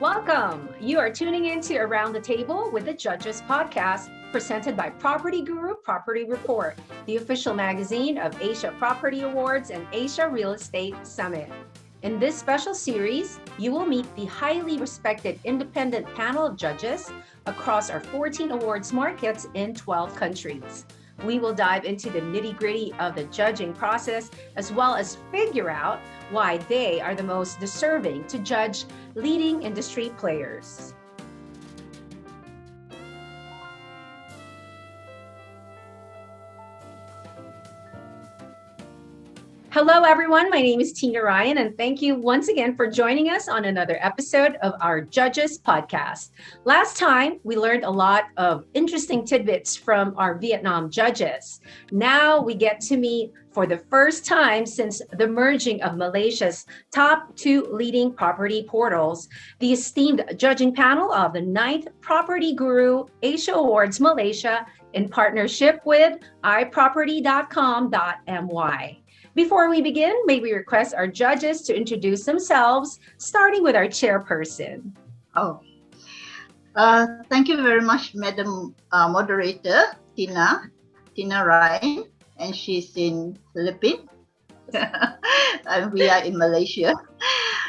Welcome. You are tuning into Around the Table with the Judges podcast, presented by PropertyGuru Property Report, the official magazine of Asia Property Awards and Asia Real Estate Summit. In this special series, you will meet the highly respected independent panel of judges across our 14 awards markets in 12 countries. We will dive into the nitty-gritty of the judging process, as well as figure out why they are the most deserving to judge leading industry players. Hello, everyone. My name is Tina Ryan, and thank you once again for joining us on another episode of our Judges podcast. Last time, we learned a lot of interesting tidbits from our Vietnam judges. Now we get to meet, for the first time since the merging of Malaysia's top two leading property portals, the esteemed judging panel of the 9th PropertyGuru Asia Awards Malaysia in partnership with iProperty.com.my. Before we begin, may we request our judges to introduce themselves, starting with our chairperson. Thank you very much, Madam Moderator, Tina Ryan, and she's in Philippines, and we are in Malaysia.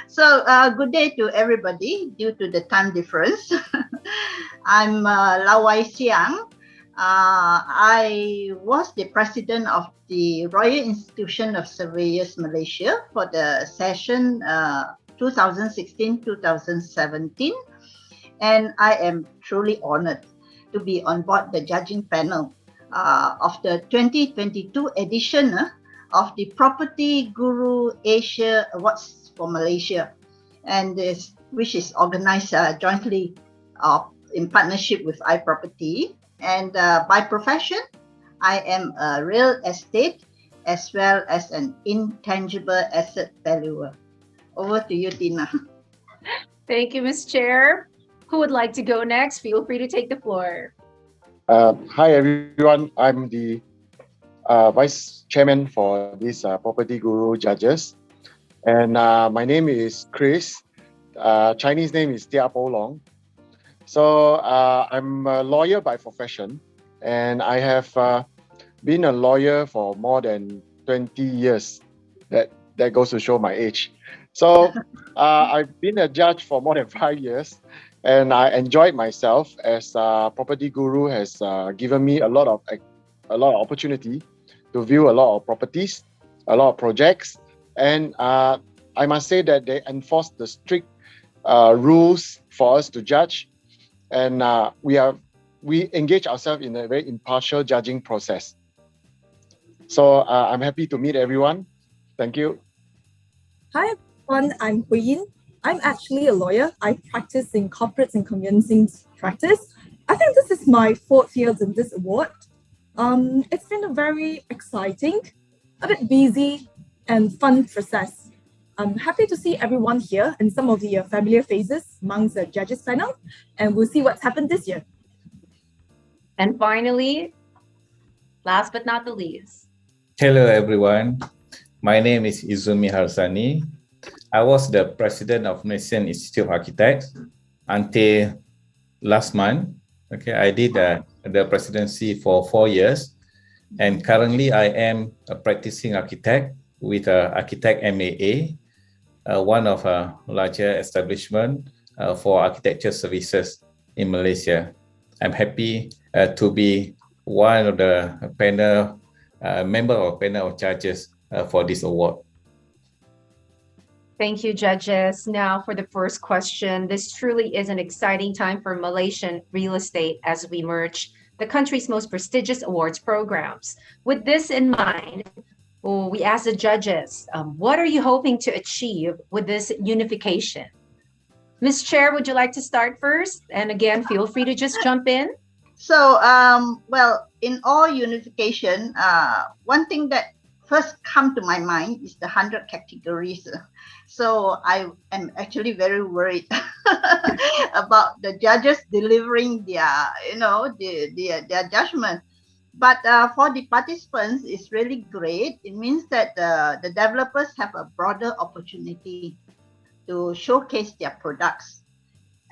So, good day to everybody due to the time difference. I'm Lawai Siang. I was the president of the Royal Institution of Surveyors Malaysia for the session 2016-2017, and I am truly honored to be on board the judging panel of the 2022 edition of the PropertyGuru Asia Awards for Malaysia, and which is organized jointly in partnership with iProperty. And by profession, I am a real estate as well as an intangible asset valuer. Over to you, Tina. Thank you, Ms. Chair. Who would like to go next? Feel free to take the floor. Hi, everyone. I'm the Vice Chairman for this PropertyGuru Judges. And my name is Chris. Chinese name is Tia Po Long. So I'm a lawyer by profession, and I have been a lawyer for more than 20 years. That goes to show my age. So I've been a judge for more than 5 years, and I enjoyed myself as PropertyGuru has given me a lot of opportunity to view a lot of properties, a lot of projects, and I must say that they enforce the strict rules for us to judge. And we engage ourselves in a very impartial judging process. So I'm happy to meet everyone. Thank you. Hi everyone, I'm Hui Yin. I'm actually a lawyer. I practice in corporates and conveyancing practice. I think this is my 4th year in this award. It's been a very exciting, a bit busy and fun process. I'm happy to see everyone here and some of the familiar faces amongst the judges panel, and we'll see what's happened this year. And finally, last but not the least. Hello, everyone. My name is Izumi Harsani. I was the president of Malaysian Institute of Architects until last month. Okay, I did the presidency for 4 years, and currently I am a practicing architect with Architect MAA, one of a larger establishment for architecture services in Malaysia. I'm happy to be one of the member of panel of judges for this award. Thank you, judges. Now for the first question. This truly is an exciting time for Malaysian real estate as we merge the country's most prestigious awards programs. With this in mind, we ask the judges, what are you hoping to achieve with this unification? Ms. Chair, would you like to start first? And again, feel free to just jump in. So, in all unification, one thing that first come to my mind is the 100 categories. So I am actually very worried about the judges delivering their judgment. But for the participants, it's really great. It means that the developers have a broader opportunity to showcase their products.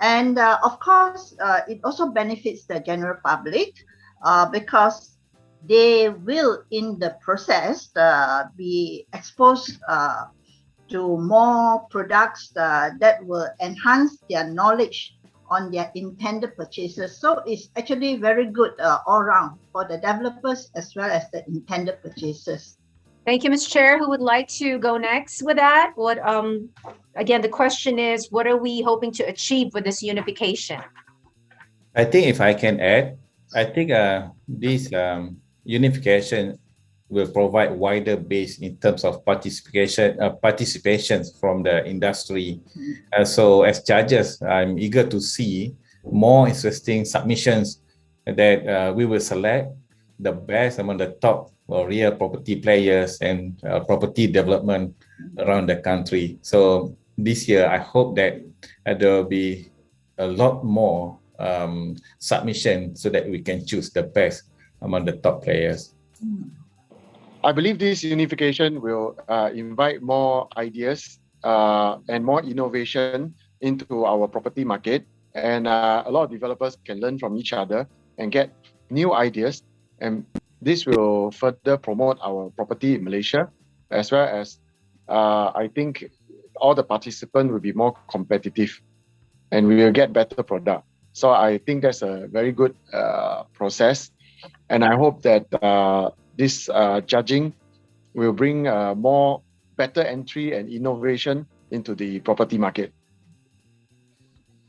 And of course, it also benefits the general public because they will, in the process, be exposed to more products that will enhance their knowledge on their intended purchases. So it's actually very good all round for the developers as well as the intended purchasers. Thank you, Ms. Chair. Who would like to go next with that? What again, the question is, what are we hoping to achieve with this unification? I think if I can add, I think this unification will provide wider base in terms of participations from the industry. So as judges, I'm eager to see more interesting submissions that we will select the best among the top real property players and property development around the country. So this year, I hope that there will be a lot more submission so that we can choose the best among the top players. I believe this unification will invite more ideas and more innovation into our property market. And a lot of developers can learn from each other and get new ideas. And this will further promote our property in Malaysia, as well as I think all the participants will be more competitive and we will get better product. So I think that's a very good process. And I hope that this judging will bring more better entry and innovation into the property market.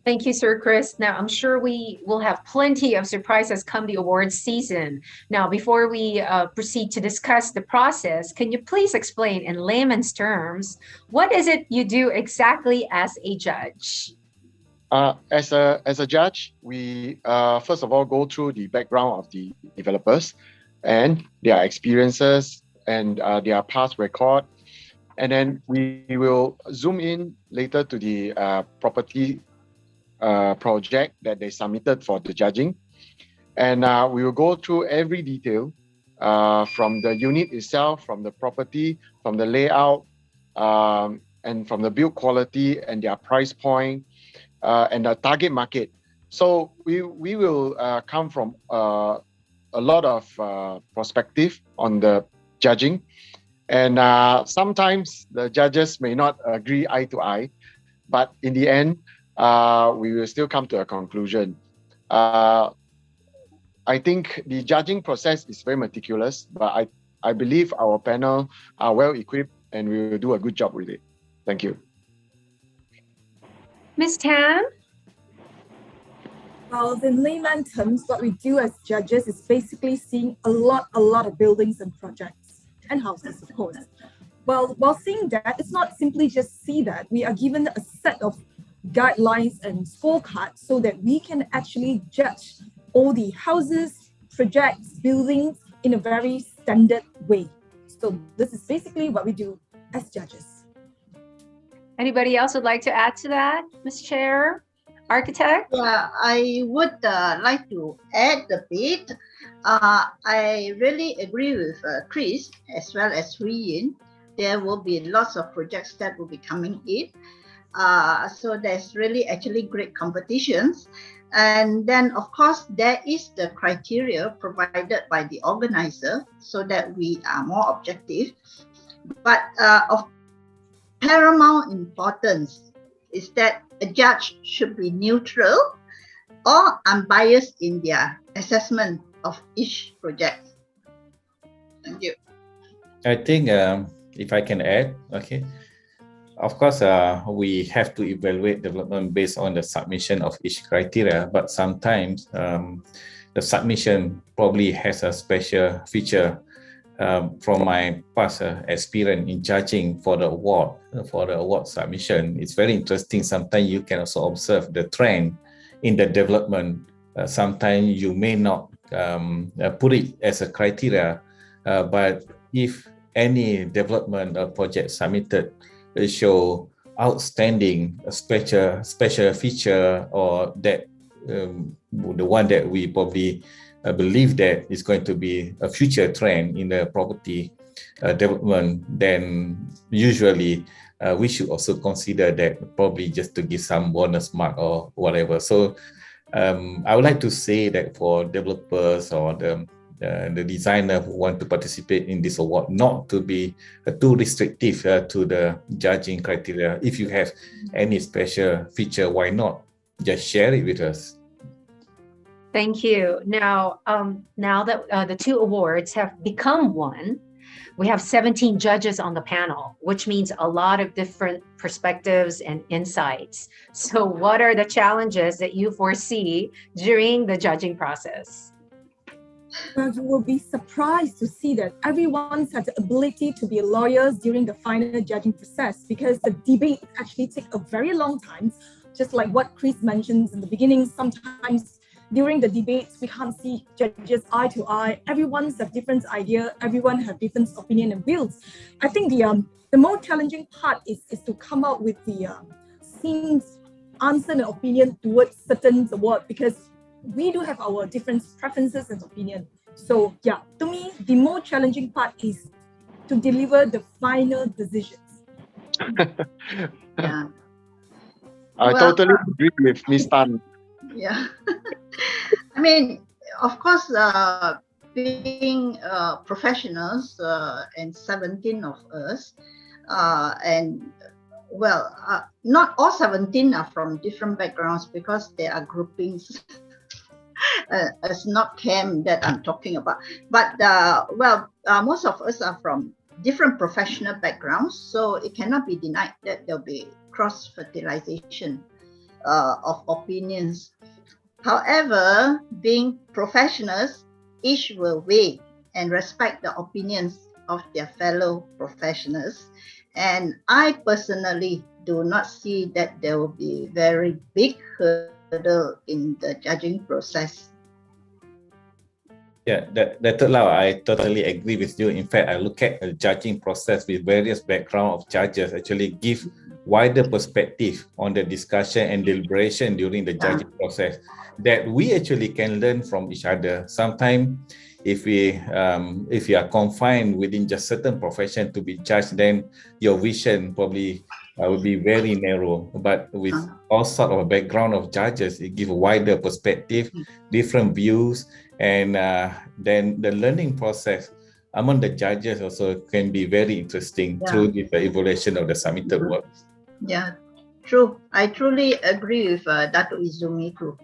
Thank you, Sir Chris. Now, I'm sure we will have plenty of surprises come the awards season. Now, before we proceed to discuss the process, can you please explain in layman's terms, what is it you do exactly as a judge? As a judge, we first of all go through the background of the developers and their experiences and their past record. And then we will zoom in later to the property project that they submitted for the judging. And we will go through every detail from the unit itself, from the property, from the layout, and from the build quality and their price point and the target market. So we will come from a lot of perspective on the judging. And sometimes the judges may not agree eye to eye, but in the end, we will still come to a conclusion. I think the judging process is very meticulous, but I believe our panel are well equipped and we will do a good job with it. Thank you. Ms. Tan? Well, in layman terms, what we do as judges is basically seeing a lot of buildings and projects and houses, of course. Well, while seeing that, it's not simply just see that. We are given a set of guidelines and scorecards so that we can actually judge all the houses, projects, buildings in a very standard way. So this is basically what we do as judges. Anybody else would like to add to that, Ms. Chair? Architect? Yeah, I would like to add a bit. I really agree with Chris as well as Hui. There will be lots of projects that will be coming in. So there's really actually great competitions. And then, of course, there is the criteria provided by the organizer so that we are more objective. But of paramount importance is that a judge should be neutral or unbiased in their assessment of each project. Thank you. I think if I can add, okay. Of course, we have to evaluate development based on the submission of each criteria, but sometimes the submission probably has a special feature. From my past experience in judging for the award submission, it's very interesting. Sometimes you can also observe the trend in the development. Sometimes you may not put it as a criteria, but if any development or project submitted show outstanding special feature, or that the one that we probably believe that is going to be a future trend in the property development, then usually we should also consider that probably just to give some bonus mark or whatever. So I would like to say that for developers or the designer who want to participate in this award, not to be too restrictive to the judging criteria. If you have any special feature, why not just share it with us? Thank you. Now that the two awards have become one, we have 17 judges on the panel, which means a lot of different perspectives and insights. So what are the challenges that you foresee during the judging process? Well, you will be surprised to see that everyone's had the ability to be lawyers during the final judging process, because the debate actually take a very long time. Just like what Chris mentions in the beginning, sometimes during the debates, we can't see judges eye to eye. Everyone's have different idea. Everyone have different opinion and views. I think the more challenging part is to come out with the scenes, answer and opinion towards certain award, because we do have our different preferences and opinion. So yeah, to me, the more challenging part is to deliver the final decisions. Yeah. I totally agree with Ms. Tan. Yeah. I mean, of course, being professionals and 17 of us, and well, not all 17 are from different backgrounds, because there are groupings. It's not camp that I'm talking about, but most of us are from different professional backgrounds, so it cannot be denied that there'll be cross-fertilization of opinions. However, being professionals, each will weigh and respect the opinions of their fellow professionals. And I personally do not see that there will be very big hurdle in the judging process. Yeah, Dato' Lau, I totally agree with you. In fact, I look at the judging process with various background of judges actually give wider perspective on the discussion and deliberation during the judging process that we actually can learn from each other. Sometimes if we are confined within just certain profession to be judged, then your vision probably will be very narrow. But with all sort of background of judges, it gives a wider perspective, different views, and then the learning process among the judges also can be very interesting through the evaluation of the submitted work. Yeah, true. I truly agree with Dato' Izumi too.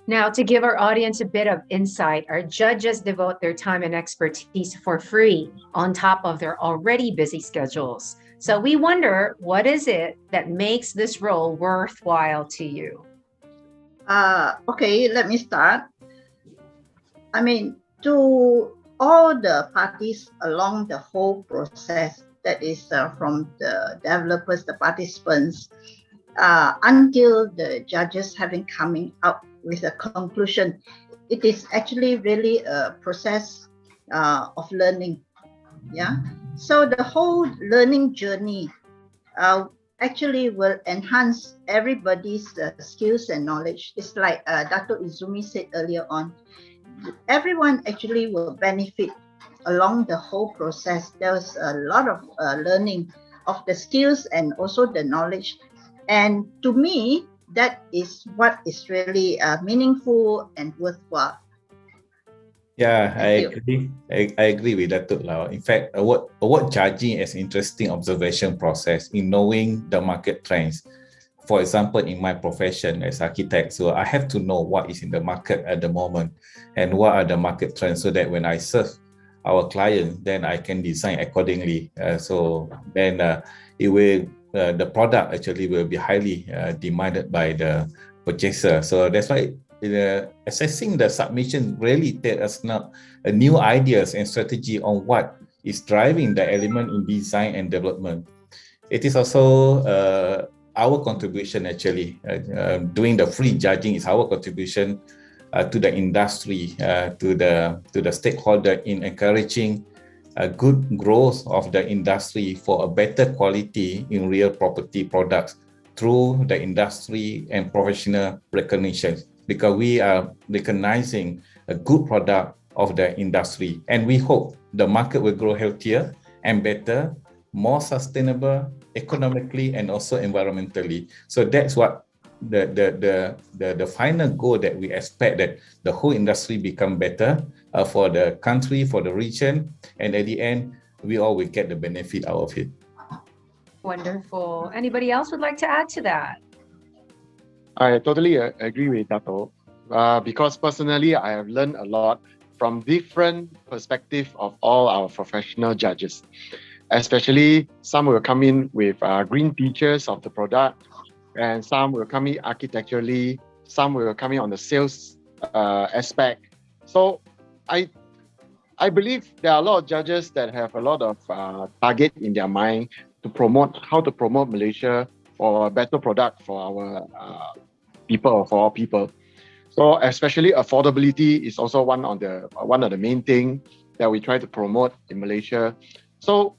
Now, to give our audience a bit of insight, our judges devote their time and expertise for free on top of their already busy schedules. So we wonder, what is it that makes this role worthwhile to you? Okay, let me start. I mean, to all the parties along the whole process, that is from the developers, the participants, until the judges having coming up with a conclusion, it is actually really a process of learning. Yeah. So the whole learning journey actually will enhance everybody's skills and knowledge. It's like Dato' Izumi said earlier on. Everyone actually will benefit along the whole process. There's a lot of learning of the skills and also the knowledge. And to me, that is what is really meaningful and worthwhile. Yeah, I agree with that too. In fact, award judging is an interesting observation process in knowing the market trends. For example, in my profession as architect, so I have to know what is in the market at the moment and what are the market trends, so that when I serve our client, then I can design accordingly. So then it will the product actually will be highly demanded by the purchaser. So that's why assessing the submission really tells us now new ideas and strategy on what is driving the element in design and development. It is also our contribution actually. Doing the free judging is our contribution to the industry, to the stakeholder in encouraging a good growth of the industry for a better quality in real property products through the industry and professional recognition, because we are recognizing a good product of the industry, and we hope the market will grow healthier and better more sustainable economically and also environmentally. So that's what the final goal that we expect, that the whole industry become better for the country, for the region, and at the end, we all will get the benefit out of it. Wonderful. Anybody else would like to add to that? I totally agree with Dato. Because personally, I have learned a lot from different perspectives of all our professional judges. Especially some will come in with green features of the product, and some will come in architecturally, some will come in on the sales aspect. So I believe there are a lot of judges that have a lot of target in their mind to promote how to promote Malaysia for a better product for our people, for our people. So especially affordability is also one of the main thing that we try to promote in Malaysia. So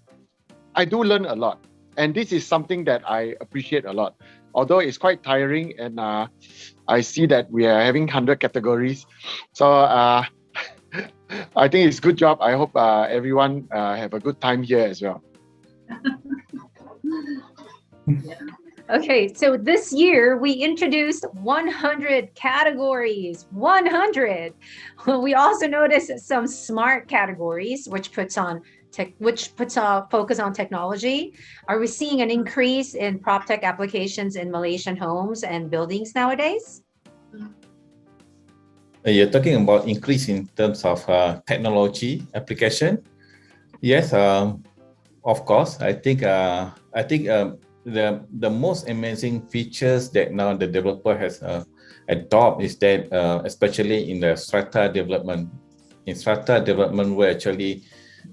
I do learn a lot, and this is something that I appreciate a lot. Although it's quite tiring, and I see that we are having 100 categories. So I think it's a good job. I hope everyone have a good time here as well. Okay, so this year we introduced 100 categories, 100. We also noticed some smart categories, which puts focus on technology. Are we seeing an increase in prop tech applications in Malaysian homes and buildings nowadays? You're talking about increase in terms of technology application. Yes, of course. I think the most amazing features that now the developer has adopted is that especially in the strata development. In strata development, where actually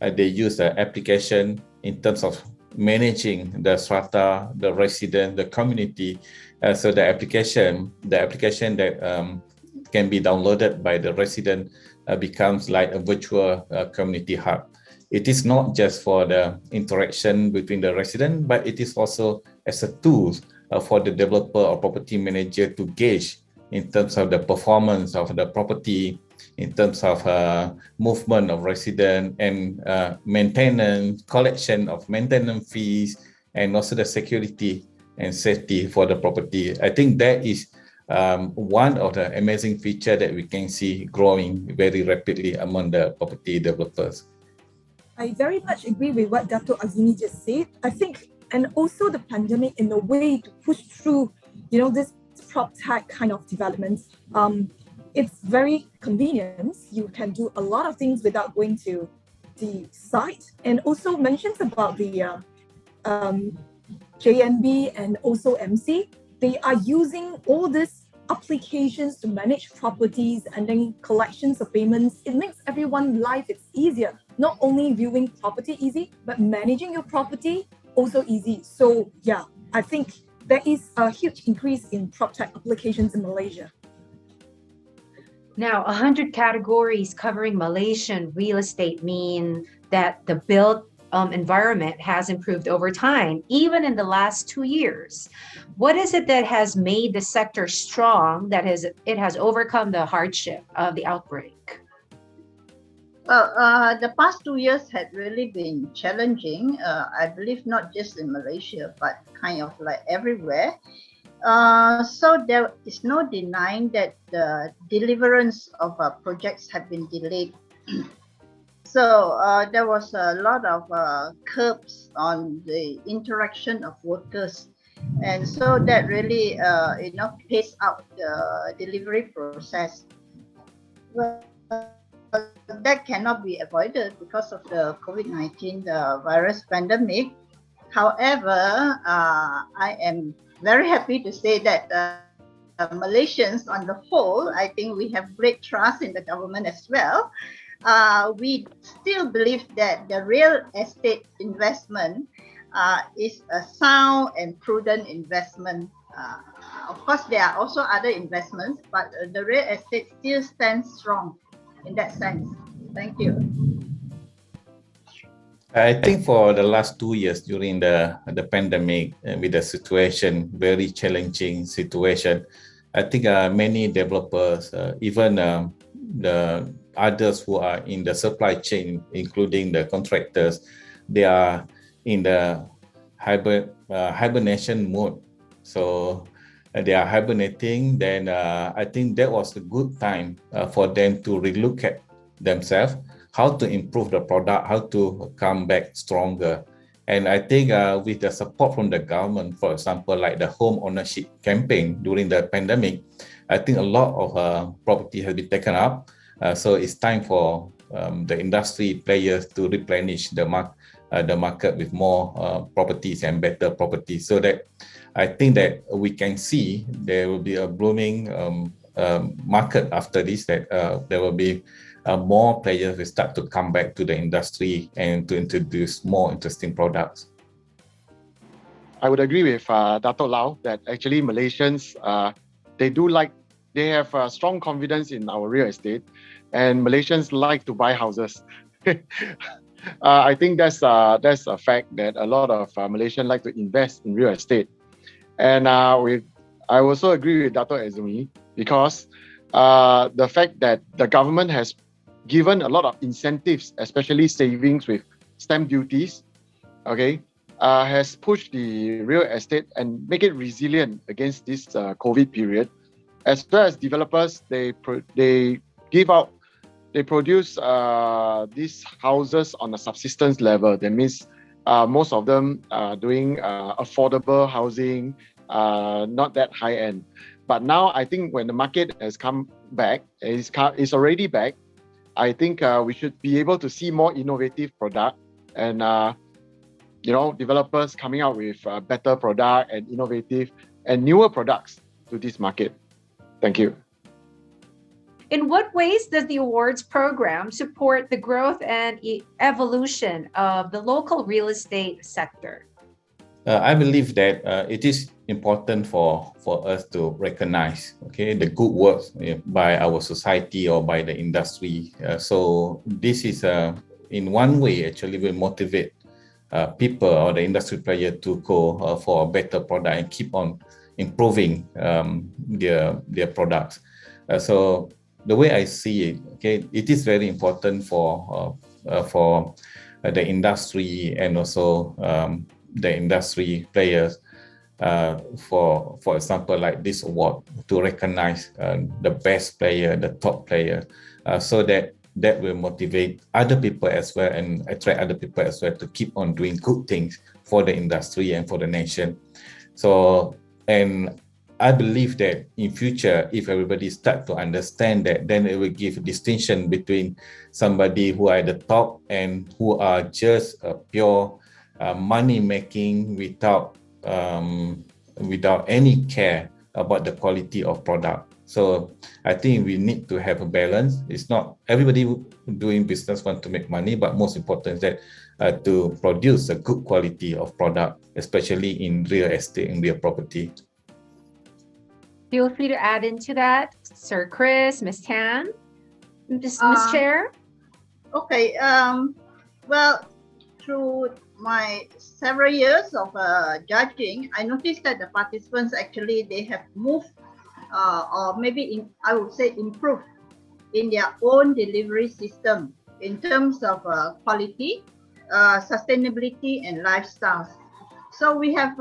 they use the application in terms of managing the strata, the resident, the community. So the application that can be downloaded by the resident becomes like a virtual community hub. It is not just for the interaction between the resident, but it is also as a tool for the developer or property manager to gauge in terms of the performance of the property, in terms of movement of resident and maintenance, collection of maintenance fees, and also the security and safety for the property. I think that is one of the amazing features that we can see growing very rapidly among the property developers. I very much agree with what Dato' Azimi just said. I think, and also the pandemic in a way to push through, this prop tech kind of developments. It's very convenient. You can do a lot of things without going to the site. And also mentions about the JNB and also MC. They are using all these applications to manage properties and then collections of payments. It makes everyone's life easier. Not only viewing property easy, but managing your property also easy. So yeah, I think there is a huge increase in prop tech applications in Malaysia. Now, 100 categories covering Malaysian real estate mean that the built environment has improved over time, even in the last 2 years. What is it that has made the sector strong, that it has overcome the hardship of the outbreak? Well, the past 2 years had really been challenging, I believe not just in Malaysia, but kind of like everywhere. So there is no denying that the deliverance of projects have been delayed. So there was a lot of curbs on the interaction of workers. And so that really, paced out the delivery process. Well, that cannot be avoided because of the COVID-19 virus pandemic. However, I am very happy to say that Malaysians on the whole, I think we have great trust in the government as well. We still believe that the real estate investment is a sound and prudent investment. Of course, there are also other investments, but the real estate still stands strong in that sense. Thank you. I think for the last 2 years during the pandemic, with the situation, very challenging situation, I think many developers, even the others who are in the supply chain, including the contractors, they are in the hibernation mode. So they are hibernating. Then I think that was a good time for them to relook at themselves, how to improve the product, how to come back stronger. And I think with the support from the government, for example, like the home ownership campaign during the pandemic, I think a lot of property has been taken up. So it's time for the industry players to replenish the market with more properties and better properties, so that I think that we can see there will be a blooming market after this, that there will be more players will start to come back to the industry and to introduce more interesting products. I would agree with Dato' Lau that actually Malaysians, they have strong confidence in our real estate, and Malaysians like to buy houses. I think that's a fact that a lot of Malaysians like to invest in real estate. And I also agree with Dato' Azumi, because the fact that the government has given a lot of incentives, especially savings with stamp duties, okay, has pushed the real estate and make it resilient against this COVID period. As well as developers, they produce these houses on a subsistence level. That means most of them are doing affordable housing, not that high end. But now I think when the market has come back, it's already back, I think we should be able to see more innovative product and developers coming out with better product and innovative and newer products to this market. Thank you. In what ways does the awards program support the growth and evolution of the local real estate sector? I believe that it is important for us to recognize, the good work by our society or by the industry. So this is in one way actually will motivate people or the industry player to go for a better product and keep on improving their products. So the way I see it, it is very important for the industry and also the industry players, for example, like this award, to recognize the best player, the top player, so that will motivate other people as well and attract other people as well to keep on doing good things for the industry and for the nation. So, and I believe that in future, if everybody start to understand that, then it will give a distinction between somebody who are at the top and who are just pure money making without any care about the quality of product. So I think we need to have a balance. It's not everybody doing business want to make money, but most important is that to produce a good quality of product, especially in real estate and real property. Feel free to add into that, Sir Chris, Ms. Tan, Ms. Chair. Okay. Well, through my several years of judging, I noticed that the participants actually they have moved, or maybe I would say improved in their own delivery system in terms of quality, sustainability, and lifestyles. So we have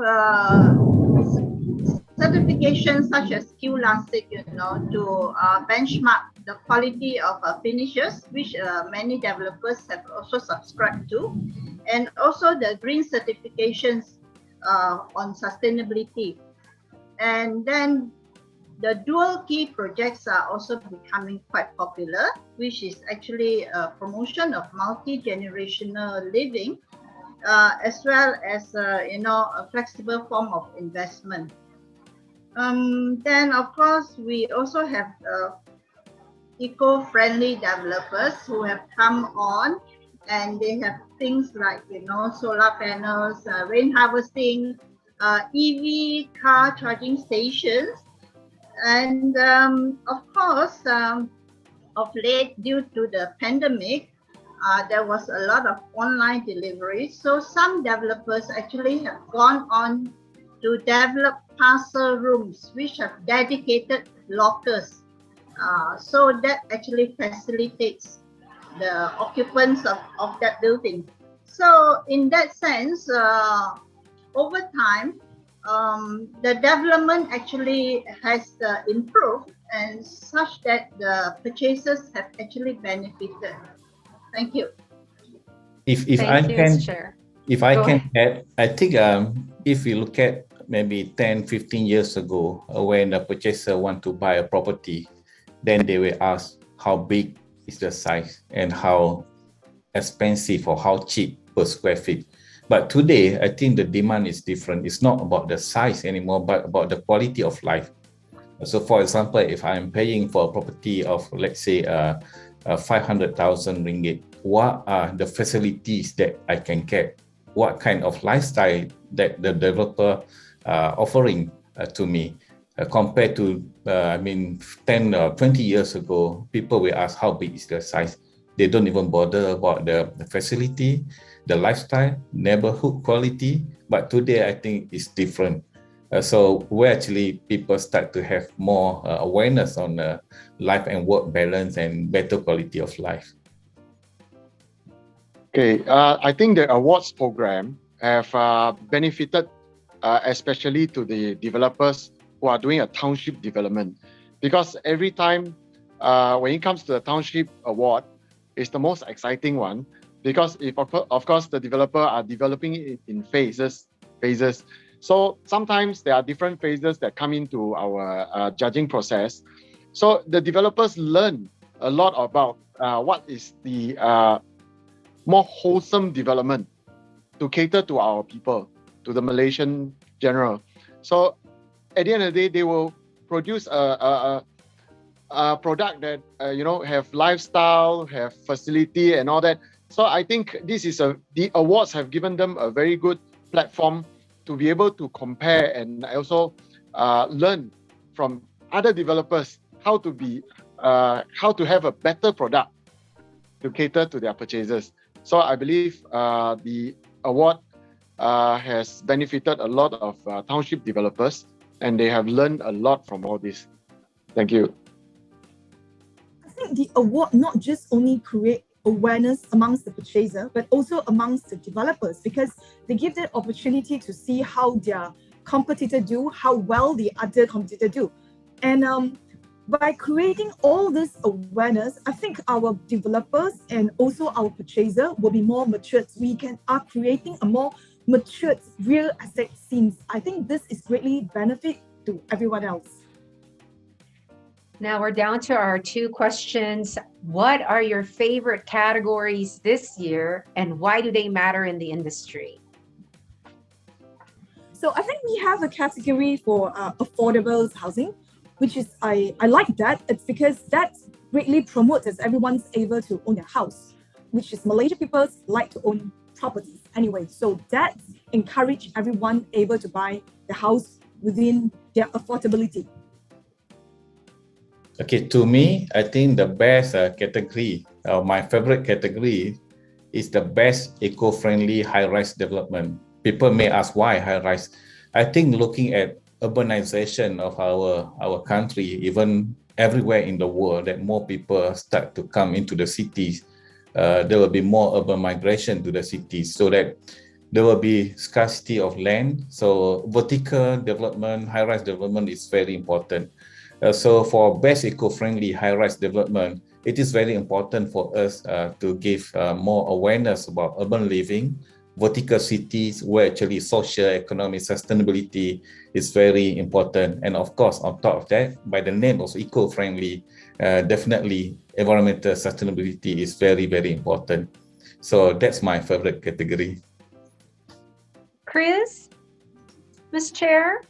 certifications such as QLASIC, to benchmark the quality of finishes, which many developers have also subscribed to, and also the green certifications on sustainability. And then the dual key projects are also becoming quite popular, which is actually a promotion of multi-generational living, as well as a flexible form of investment. Then of course we also have eco-friendly developers who have come on, and they have things like solar panels, rain harvesting, EV car charging stations, and of course of late, due to the pandemic, there was a lot of online delivery. So some developers actually have gone on to develop parcel rooms which have dedicated lockers. So that actually facilitates the occupants of that building. So in that sense, over time, the development actually has improved and such that the purchasers have actually benefited. Thank you. If I Thank you, can Mr. Chair. If I Go can add, I think if we look at maybe 10, 15 years ago, when a purchaser want to buy a property, then they will ask how big is the size and how expensive or how cheap per square feet. But today, I think the demand is different. It's not about the size anymore, but about the quality of life. So for example, if I'm paying for a property of, let's say, 500,000 ringgit, what are the facilities that I can get? What kind of lifestyle that the developer offering to me compared to, 10 or 20 years ago, people will ask how big is the size. They don't even bother about the facility, the lifestyle, neighborhood quality. But today, I think it's different. So where actually people start to have more awareness on life and work balance and better quality of life. Okay, I think the awards program have benefited especially to the developers who are doing a township development, because every time when it comes to the township award, it's the most exciting one, because if of course the developer are developing it in phases. So sometimes there are different phases that come into our judging process. So the developers learn a lot about what is the more wholesome development to cater to our people, to the Malaysian general. So at the end of the day, they will produce a product that have lifestyle, have facility, and all that. So I think this is the awards have given them a very good platform to be able to compare and also learn from other developers how to have a better product to cater to their purchasers. So I believe the award has benefited a lot of township developers, and they have learned a lot from all this. Thank you. I think the award not just only create awareness amongst the purchaser, but also amongst the developers, because they give the opportunity to see how their competitor do, how well the other competitor do. And by creating all this awareness, I think our developers and also our purchaser will be more matured. We are creating a more matured real estate scene. I think this is greatly benefit to everyone else. Now we're down to our two questions. What are your favorite categories this year, and why do they matter in the industry? So I think we have a category for affordable housing, which is, I like that. It's because that greatly promotes as everyone's able to own a house, which is Malaysian people like to own properties anyway. So that encourage everyone able to buy the house within their affordability. Okay, to me, I think the best category, my favorite category, is the best eco-friendly high-rise development. People may ask why high-rise. I think looking at urbanization of our country, even everywhere in the world, that more people start to come into the cities, there will be more urban migration to the cities, so that there will be scarcity of land. So vertical development, high-rise development is very important. So for best eco-friendly high-rise development, it is very important for us to give more awareness about urban living, vertical cities, where actually social, economic sustainability is very important. And of course, on top of that, by the name also eco-friendly, definitely environmental sustainability is very, very important. So that's my favorite category. Chris, Ms. Chair?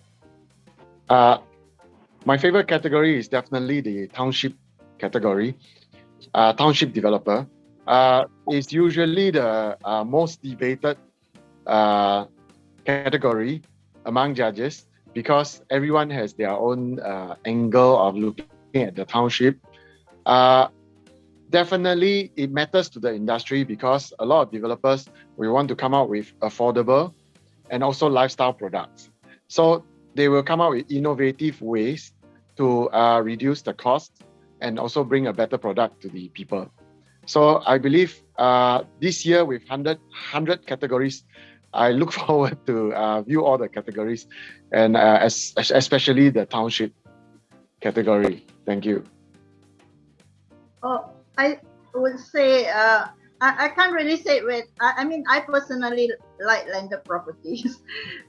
My favorite category is definitely the township category. Township developer is usually the most debated category among judges, because everyone has their own angle of looking at the township. Definitely, it matters to the industry, because a lot of developers will want to come out with affordable and also lifestyle products. So they will come out with innovative ways to reduce the cost and also bring a better product to the people. So I believe this year with 100 categories, I look forward to view all the categories, and especially the township category. Thank you. Oh, I would say I can't really say I mean, I personally like landed properties,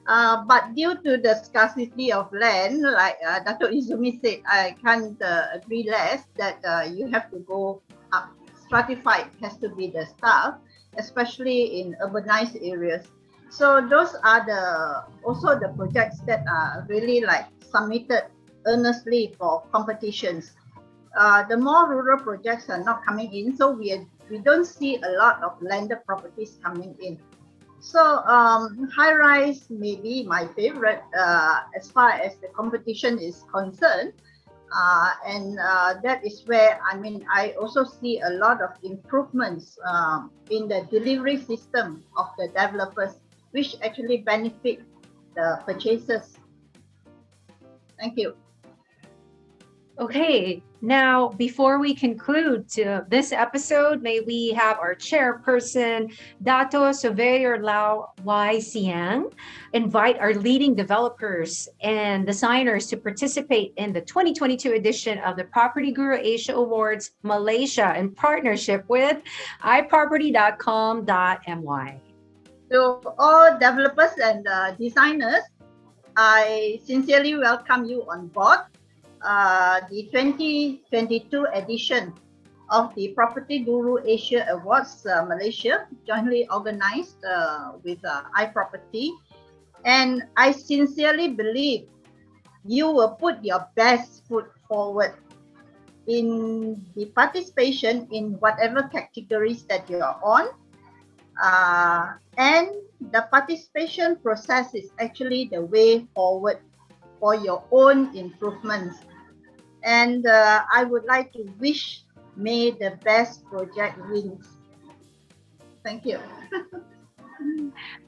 but due to the scarcity of land, like Dato' Izumi said, I can't agree less that you have to go up. Stratified has to be the style, especially in urbanized areas. So those are also the projects that are really like submitted earnestly for competitions. The more rural projects are not coming in, so we don't see a lot of landed properties coming in. So high rise may be my favorite as far as the competition is concerned, and that is where I also see a lot of improvements in the delivery system of the developers, which actually benefit the purchasers. Thank you. Okay, now before we conclude to this episode, may we have our chairperson, Dato' Surveyor Lau Y. Siang, invite our leading developers and designers to participate in the 2022 edition of the PropertyGuru Asia Awards Malaysia in partnership with iProperty.com.my. To all developers and designers, I sincerely welcome you on board the 2022 edition of the PropertyGuru Asia Awards Malaysia, jointly organized with iProperty. And I sincerely believe you will put your best foot forward in the participation in whatever categories that you are on. And the participation process is actually the way forward for your own improvements. And I would like to wish may the best project wins. Thank you.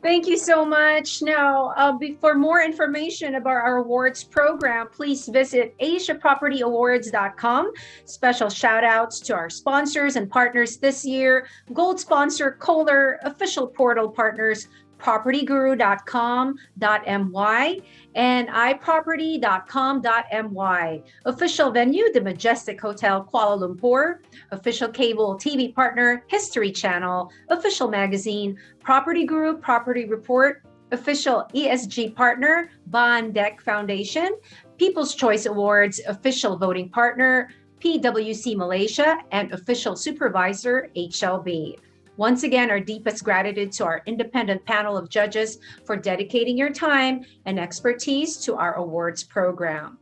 Thank you so much. Now, for more information about our awards program, please visit asiapropertyawards.com. Special shout outs to our sponsors and partners this year. Gold sponsor Kohler, official portal partners PropertyGuru.com.my and iProperty.com.my. Official venue, the Majestic Hotel, Kuala Lumpur. Official cable TV partner, History Channel. Official magazine, Property Guru Property Report. Official ESG partner, Bond Deck Foundation. People's Choice Awards, official voting partner, PwC Malaysia, and official supervisor, HLB. Once again, our deepest gratitude to our independent panel of judges for dedicating your time and expertise to our awards program.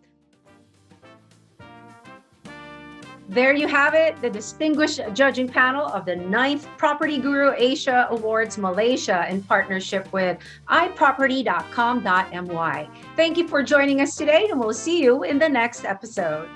There you have it, the distinguished judging panel of the 9th PropertyGuru Asia Awards Malaysia in partnership with iProperty.com.my. Thank you for joining us today, and we'll see you in the next episode.